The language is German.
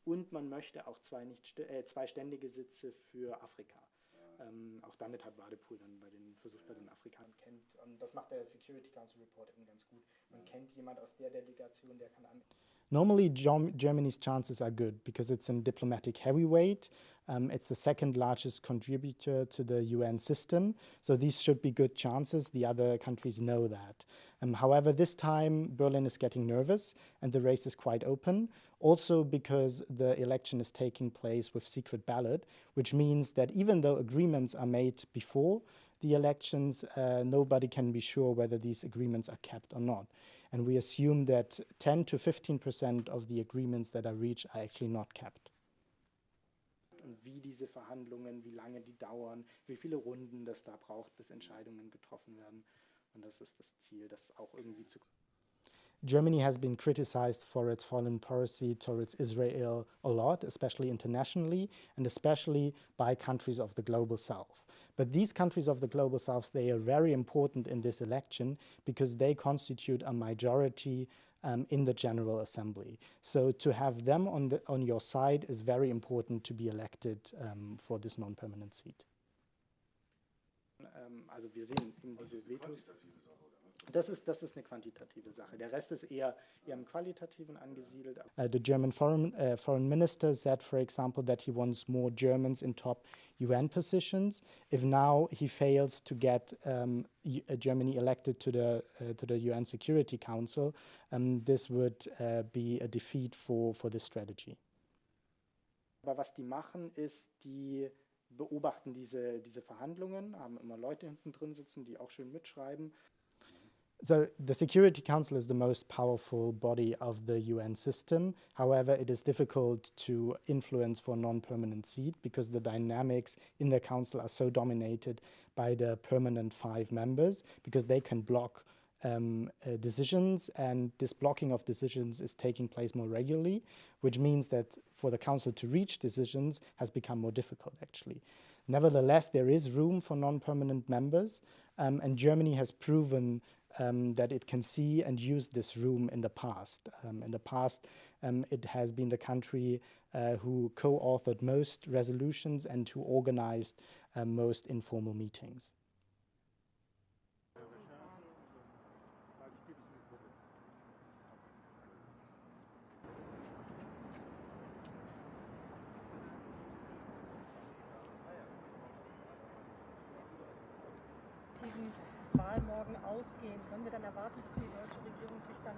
und man möchte auch zwei ständige Sitze für Afrika. Auch damit hat Wadepool dann versucht, bei den Afrikanern kennt. Und das macht der Security Council Report eben ganz gut. Man kennt jemand aus der Delegation, der kann an. Normally, Germany's chances are good because it's a diplomatic heavyweight. It's the second largest contributor to the UN system. So these should be good chances. The other countries know that. However, this time Berlin is getting nervous and the race is quite open. Also because the election is taking place with secret ballot, which means that even though agreements are made before the elections, nobody can be sure whether these agreements are kept or not. And we assume that 10 to 15% of the agreements that are reached are actually not kept. Und wie diese Verhandlungen, wie lange die dauern, wie viele Runden das da braucht, bis Entscheidungen getroffen werden. Und das ist das Ziel, das auch irgendwie zu. Germany has been criticized for its foreign policy towards Israel a lot, especially internationally, and especially by countries of the global south. But these countries of the global south, they are very important in this election because they constitute a majority in the General Assembly. So to have them on your side is very important to be elected for this non-permanent seat. Also wir sehen eben diese Vetos. Das ist eine quantitative Sache. Der Rest ist eher im Qualitativen angesiedelt. The German foreign minister said, for example, that he wants more Germans in top UN positions. If now he fails to get Germany elected to the UN Security Council, this would be a defeat for this strategy. Aber was die machen, ist, die beobachten diese Verhandlungen, haben immer Leute hinten drin sitzen, die auch schön mitschreiben. So the Security Council is the most powerful body of the UN system. However, it is difficult to influence for a non-permanent seat because the dynamics in the council are so dominated by the permanent 5 members because they can block decisions, and this blocking of decisions is taking place more regularly, which means that for the council to reach decisions has become more difficult actually. Nevertheless, there is room for non-permanent members, and Germany has proven that it can see and use this room in the past. It has been the country who co-authored most resolutions and who organized most informal meetings. Wahl morgen ausgehen, können wir dann erwarten, dass die deutsche Regierung sich dann